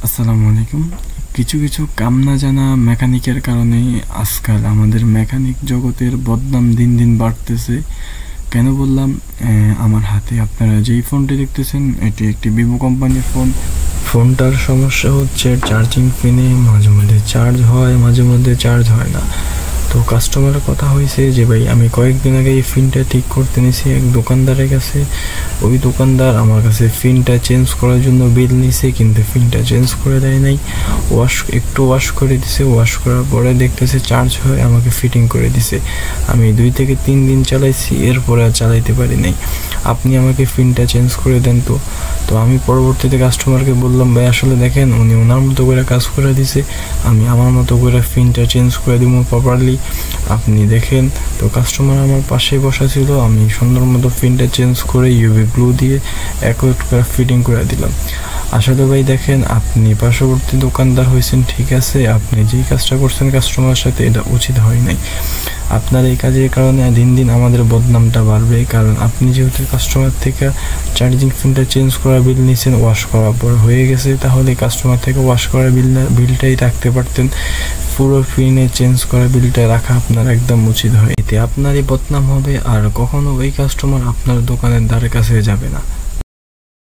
আসসালামু আলাইকুম। কিছু কিছু কাম না জানা মেকানিকের কারণে আজকাল আমাদের মেকানিক জগতের বদনাম দিন দিন বাড়তেছে। কেন বললাম? আমার হাতে আপনারা যেই ফোনটি দেখতেছেন এটি একটি ভিভো কোম্পানির ফোন। ফোনটার সমস্যা হচ্ছে চার্জিং পিনে মাঝে মধ্যে চার্জ হয়, মাঝে মধ্যে চার্জ হয় না। তো কাস্টমারের কথা হয়েছে যে ভাই আমি কয়েকদিন আগে এই ফিনটা ঠিক করতে নিয়েছি এক দোকানদারের কাছে। ওই দোকানদার আমার কাছে ফিনটা চেঞ্জ করার জন্য বিল নিছে, কিন্তু ফিনটা চেঞ্জ করে দেয় নাই। ওয়াশ করে দিছে, ওয়াশ করার পরে দেখতেছে চার্জ হয়, আমাকে ফিটিং করে দিছে। আমি 2 থেকে 3 দিন চালাইছি, এরপরে আর চালাইতে পারি নাই। আপনি আমাকে ফিনটা চেঞ্জ করে দেন। তো আমি পরবর্তীতে কাস্টমারকে বললাম, ভাই আসলে দেখেন উনি ওনার মতো করে কাজ করে দিছে, আমি আমার মতো করে ফিনটা চেঞ্জ করে দিব প্রপারলি, আপনি দেখেন। তো কাস্টমার আমার পাশে বসা ছিল, আমি সুন্দর মতো ফিনটা চেঞ্জ করে ইউভি গ্লু দিয়ে অ্যাকুরেট করে ফিটিং করে দিলাম। আসলে ভাই দেখেন, আপনি পার্শ্ববর্তী দোকানদার হয়েছেন ঠিক আছে, আপনি যেই কাজটা করছেন কাস্টমারের সাথে এটা উচিত হয় নাই। আপনার এই কাজের কারণে দিন দিন আমাদের বদনামটা বাড়বে, কারণ আপনি যেহেতু কাস্টমার থেকে চার্জিং ফিনটা চেঞ্জ করা বিল নিয়েছেন, ওয়াশ করার পর হয়ে গেছে, তাহলে কাস্টমার থেকে ওয়াশ করা বিলটাই রাখতে পারতেন। পুরো ফিনে চেঞ্জ করা বিলটা রাখা আপনার একদম উচিত হয়। এতে আপনারই বদনাম হবে, আর কখনো ওই কাস্টমার আপনার দোকানের ধারে কাছে যাবে না।